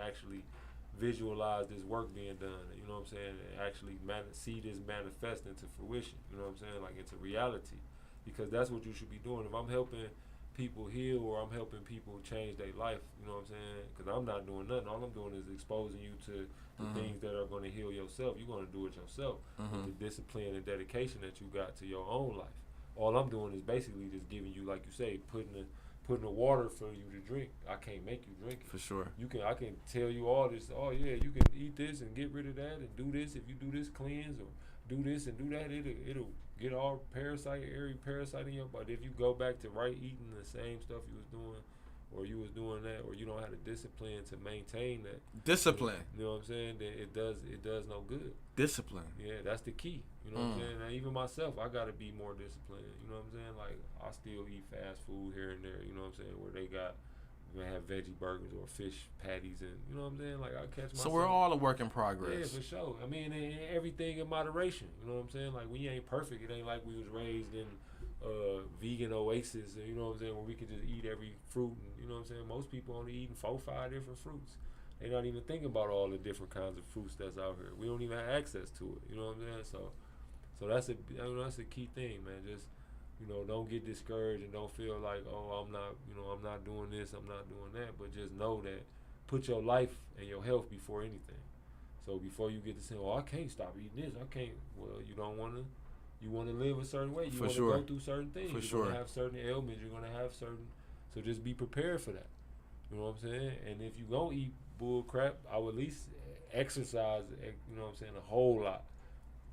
actually visualize this work being done. You know what I'm saying? And actually see this manifest into fruition. You know what I'm saying? Like, into reality, because that's what you should be doing. If I'm helping people heal or I'm helping people change their life, you know what I'm saying? Because I'm not doing nothing. All I'm doing is exposing you to the things that are going to heal yourself. You're going to do it yourself with the discipline and dedication that you got to your own life. All I'm doing is basically just giving you, like you say, putting the water for you to drink. I can't make you drink it. For sure. I can tell you all this. Oh yeah, you can eat this and get rid of that and do this. If you do this, cleanse, or do this and do that, it'll get all every parasite in your body. If you go back to eating the same stuff you was doing, or you was doing that, or you don't have the discipline to maintain that. Discipline. You know what I'm saying? Then it does no good. Discipline. Yeah, that's the key. You know what I'm saying? Now, even myself, I gotta be more disciplined. You know what I'm saying? Like, I still eat fast food here and there. You know what I'm saying? Where they have veggie burgers or fish patties, and you know what I'm saying? Like, I catch myself. So we're all a work in progress. Yeah, for sure. I mean, and everything in moderation. You know what I'm saying? Like, we ain't perfect. It ain't like we was raised in vegan oasis, you know what I'm saying, where we could just eat every fruit. And, you know what I'm saying? Most people only eating 4 or 5 different fruits. They not even thinking about all the different kinds of fruits that's out here. We don't even have access to it. You know what I'm saying? So that's a key thing, man. Just, don't get discouraged and don't feel like, oh, I'm not doing this, I'm not doing that. But just know that, put your life and your health before anything. So before you get to saying, oh, I can't stop eating this, I can't. Well, you don't want to. You want to live a certain way. You want to go through certain things. You're going to have certain ailments. You're going to have certain. So just be prepared for that. You know what I'm saying? And if you going to eat bull crap, I would at least exercise, you know what I'm saying, a whole lot.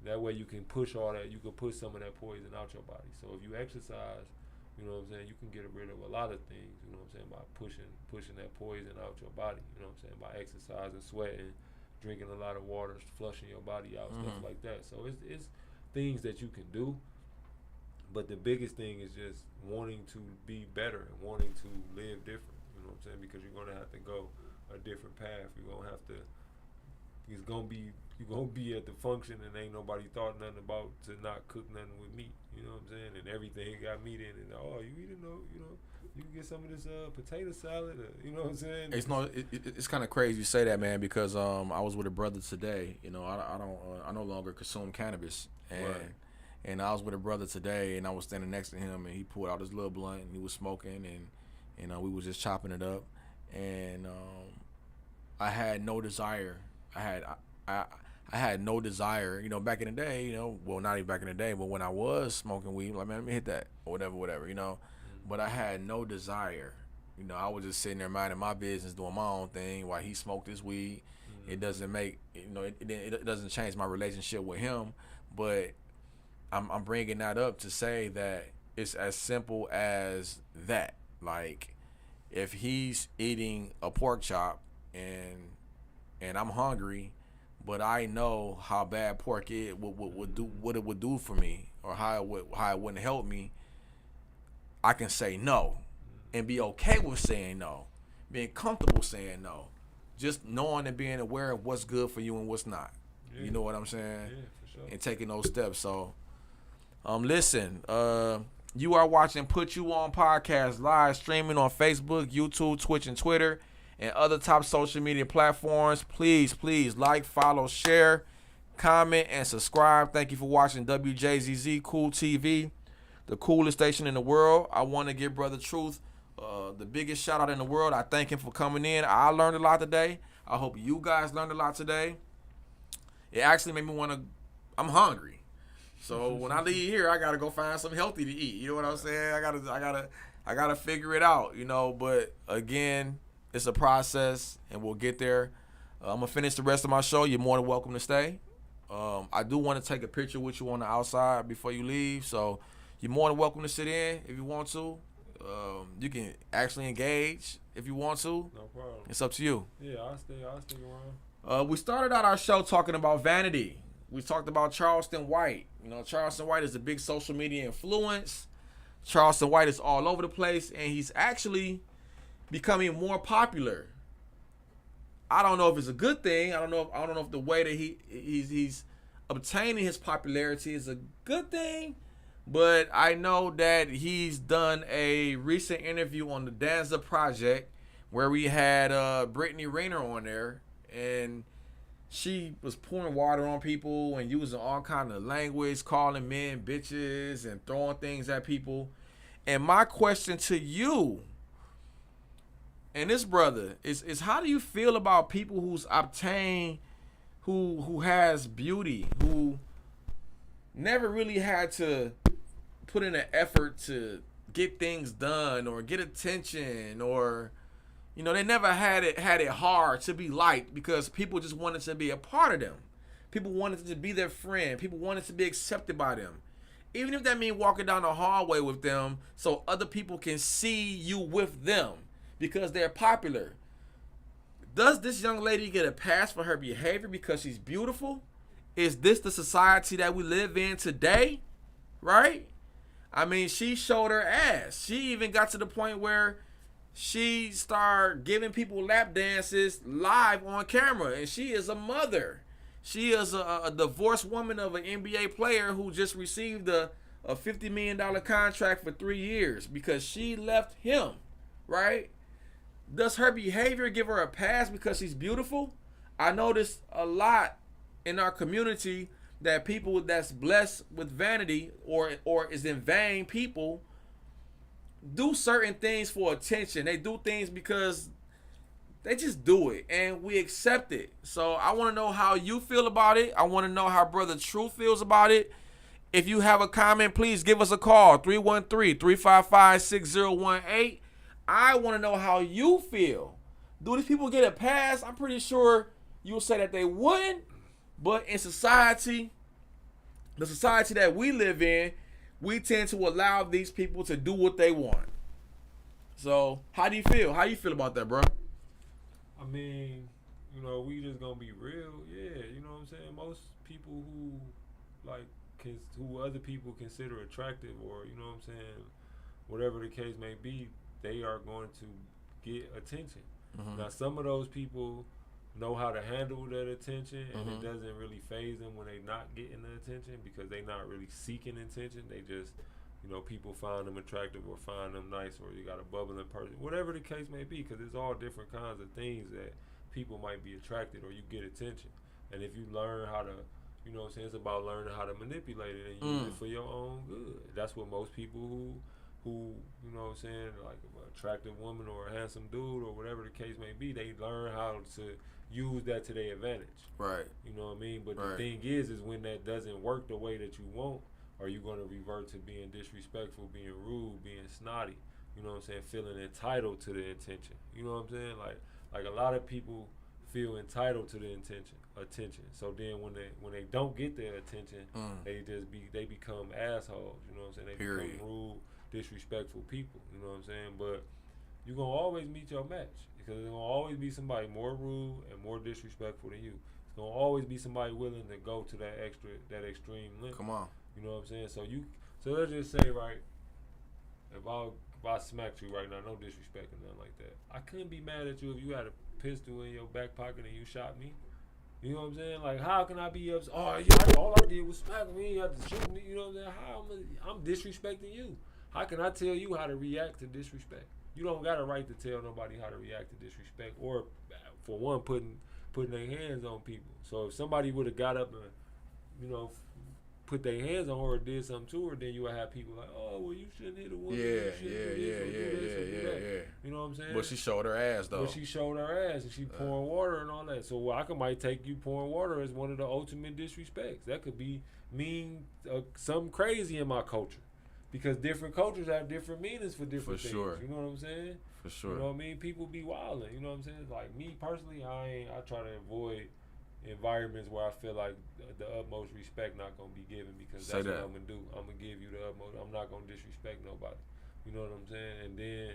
That way you can push all that. You can push some of that poison out your body. So if you exercise, you know what I'm saying, you can get rid of a lot of things, you know what I'm saying, by pushing that poison out your body. You know what I'm saying? By exercising, sweating, drinking a lot of water, flushing your body out, stuff like that. So it's things that you can do, but the biggest thing is just wanting to be better and wanting to live different. You know what I'm saying? Because you're gonna have to go a different path. You're gonna be at the function and ain't nobody thought nothing about to not cook nothing with meat. You know what I'm saying? And everything got meat in it. Oh, you eating you can get some of this potato salad. You know what I'm saying? It's kind of crazy you say that, man, because I was with a brother today. I no longer consume cannabis, and I was with a brother today, and I was standing next to him, and he pulled out his little blunt, and he was smoking, and we was just chopping it up, and I had no desire. I had no desire, back in the day, well, not even back in the day, but when I was smoking weed, like, man, let me hit that, or whatever, but I had no desire. I was just sitting there minding my business, doing my own thing while he smoked his weed. It doesn't make, it doesn't change my relationship with him, but I'm bringing that up to say that it's as simple as that. Like, if he's eating a pork chop and I'm hungry, but I know how bad pork is, what it would do for me, or how it wouldn't help me, I can say no and be okay with saying no, being comfortable saying no, just knowing and being aware of what's good for you and what's not. Yeah. You know what I'm saying? Yeah, for sure. And taking those steps. So, listen, You are watching Put You On Podcast live streaming on Facebook, YouTube, Twitch, and Twitter, and other top social media platforms. Please like, follow, share, comment, and subscribe. Thank you for watching Wjzz Cool TV, the coolest station in the world. I want to give Brother Truth the biggest shout out in the world. I thank him for coming in. I learned a lot today. I hope you guys learned a lot today. It actually made me want to. I'm hungry. So when I leave here, I gotta go find something healthy to eat. You know what I'm saying? I gotta figure it out. You know, but again, it's a process, and we'll get there. I'm gonna finish the rest of my show. You're more than welcome to stay. I do want to take a picture with you on the outside before you leave, so you're more than welcome to sit in if you want to. You can actually engage if you want to. No problem. It's up to you. Yeah, I'll stay around. We started out our show talking about vanity. We talked about Charleston White. You know, Charleston White is a big social media influence. Charleston White is all over the place, and he's actually becoming more popular. I don't know if it's a good thing. I don't know if the way that he's obtaining his popularity is a good thing, but I know that he's done a recent interview on the Danza Project where we had Brittany Rayner on there, and she was pouring water on people and using all kind of language, calling men bitches and throwing things at people. And my question to you and this brother is how do you feel about people who has beauty, who never really had to put in an effort to get things done or get attention, or you know, they never had it hard to be liked because people just wanted to be a part of them. People wanted to be their friend. People wanted to be accepted by them. Even if that means walking down the hallway with them so other people can see you with them because they're popular. Does this young lady get a pass for her behavior because she's beautiful? Is this the society that we live in today? Right? I mean, she showed her ass. She even got to the point where she started giving people lap dances live on camera, and she is a mother. She is a divorced woman of an NBA player who just received a $50 million contract for 3 years because she left him, right? Does her behavior give her a pass because she's beautiful? I notice a lot in our community that people that's blessed with vanity or is in vain people do certain things for attention. They do things because they just do it and we accept it. So I want to know how you feel about it. I want to know how Brother True feels about it. If you have a comment, please give us a call, 313-355-6018. I want to know how you feel. Do these people get a pass? I'm pretty sure you'll say that they wouldn't, but in society, the society that we live in, we tend to allow these people to do what they want. So, how do you feel? How you feel about that, bro? I mean, you know, we just gonna be real. Yeah, you know what I'm saying? Most people who, like, who other people consider attractive or, you know what I'm saying, whatever the case may be, they are going to get attention. Mm-hmm. Now, some of those people know how to handle that attention, and it doesn't really faze them when they not getting the attention because they not really seeking attention. They just, you know, people find them attractive or find them nice, or you got a bubbling person, whatever the case may be, because it's all different kinds of things that people might be attracted or you get attention. And if you learn how to, you know what I'm saying, it's about learning how to manipulate it and use it for your own good. That's what most people who, you know what I'm saying, like an attractive woman or a handsome dude or whatever the case may be, they learn how to use that to their advantage. Right. You know what I mean? But the thing is when that doesn't work the way that you want, are you going to revert to being disrespectful, being rude, being snotty? You know what I'm saying? Feeling entitled to the attention. You know what I'm saying? Like a lot of people feel entitled to the attention. So then when they don't get their attention, they become assholes. You know what I'm saying? They become rude, disrespectful people. You know what I'm saying? But you're gonna always meet your match because there's gonna always be somebody more rude and more disrespectful than you. It's gonna always be somebody willing to go to that extreme limit. Come on. You know what I'm saying? So let's just say, right, if I smacked you right now, no disrespect or nothing like that, I couldn't be mad at you if you had a pistol in your back pocket and you shot me. You know what I'm saying? Like, how can I be upset? Oh, yeah, all I did was smack me. You have to shoot me. You know what I'm saying? How I'm disrespecting you? How can I tell you how to react to disrespect? You don't got a right to tell nobody how to react to disrespect, or for one, putting their hands on people. So if somebody would have got up and, you know, put their hands on her or did something to her, then you would have people like, oh, well, you shouldn't hit a woman. Yeah. You know what I'm saying? But she showed her ass, though. But she showed her ass, and she pouring water and all that. So I might take you pouring water as one of the ultimate disrespects. That could mean something crazy in my culture, because different cultures have different meanings for different things. Sure. You know what I'm saying? For sure. You know what I mean? People be wilding. You know what I'm saying? Like me personally, I try to avoid environments where I feel like the utmost respect not gonna be given, because that's what I'm gonna do. I'm gonna give you the utmost. I'm not gonna disrespect nobody. You know what I'm saying? And then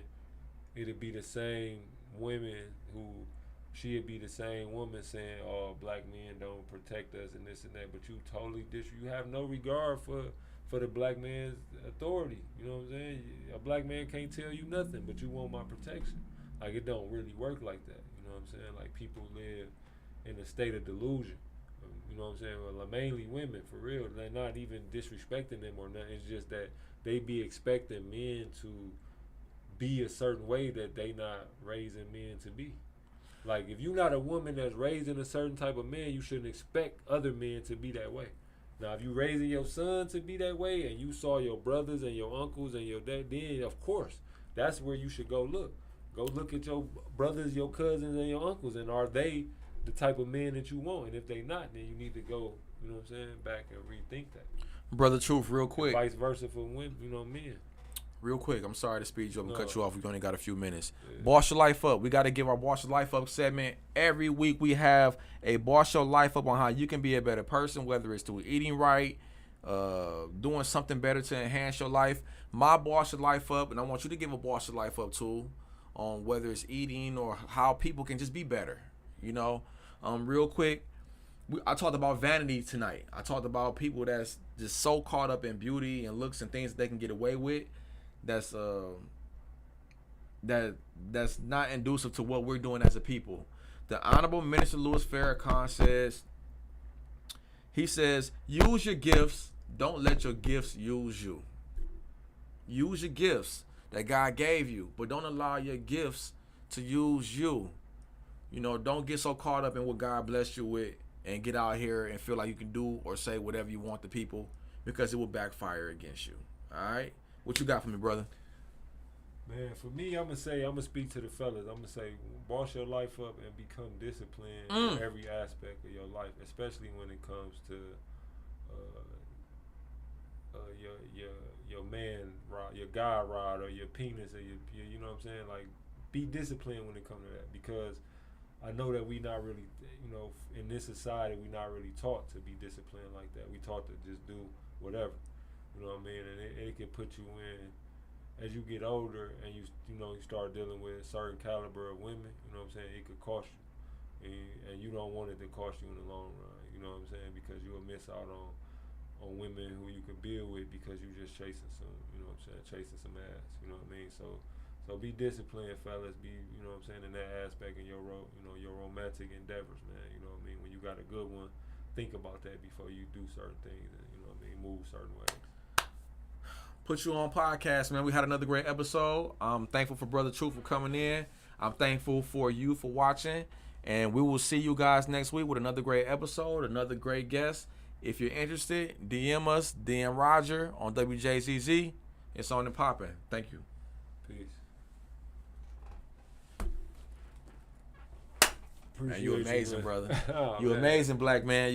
it'll be the same women who she'd be the same woman saying, "Oh, black men don't protect us and this and that," but you totally you have no regard for the black man's authority. You know what I'm saying? A black man can't tell you nothing, but you want my protection. Like, it don't really work like that. You know what I'm saying? Like, people live in a state of delusion. You know what I'm saying? Well, mainly women, for real. They're not even disrespecting them or nothing. It's just that they be expecting men to be a certain way that they not raising men to be. Like, if you're not a woman that's raising a certain type of man, you shouldn't expect other men to be that way. Now, if you raising your son to be that way, and you saw your brothers and your uncles and your dad, then of course, that's where you should go look. Go look at your brothers, your cousins, and your uncles, and are they the type of men that you want? And if they not, then you need to go, you know what I'm saying, back and rethink that. Brother Truth, real quick. And vice versa for women, you know, men. Real quick, I'm sorry to speed you up and cut you off. We only got a few minutes. Yeah. Boss Your Life Up. We got to give our Boss Your Life Up segment. Every week we have a Boss Your Life Up on how you can be a better person, whether it's through eating right, doing something better to enhance your life. My Boss Your Life Up, and I want you to give a Boss Your Life Up too, on whether it's eating or how people can just be better. You know, real quick, I talked about vanity tonight. I talked about people that's just so caught up in beauty and looks and things that they can get away with. That's not conducive to what we're doing as a people. The Honorable Minister Louis Farrakhan says, use your gifts, don't let your gifts use you. Use your gifts that God gave you, but don't allow your gifts to use you. You know, don't get so caught up in what God blessed you with and get out here and feel like you can do or say whatever you want to people, because it will backfire against you. All right? What you got for me, brother? Man, for me, I'm gonna speak to the fellas. I'm gonna say, boss your life up and become disciplined in every aspect of your life, especially when it comes to your man rod, your guy rod, or your penis, or your you know what I'm saying? Like, be disciplined when it comes to that, because I know that we not really, you know, in this society, we not really taught to be disciplined like that. We taught to just do whatever. You know what I mean? And it can put you in, as you get older and you start dealing with a certain caliber of women, you know what I'm saying, it could cost you. And you don't want it to cost you in the long run, you know what I'm saying? Because you will miss out on women who you can build with, because you just chasing some, you know what I'm saying, chasing some ass, you know what I mean? So be disciplined, fellas. Be, you know what I'm saying, in that aspect in your your romantic endeavors, man. You know what I mean? When you got a good one, think about that before you do certain things, and you know what I mean, move certain ways. Put you on podcast, man. We had another great episode. I'm thankful for Brother Truth for coming in. I'm thankful for you for watching. And we will see you guys next week with another great episode, another great guest. If you're interested, DM us, DM Roger on WJZZ. It's on and popping. Thank you. Peace. Man, you amazing, brother. Oh, you man. amazing, black man.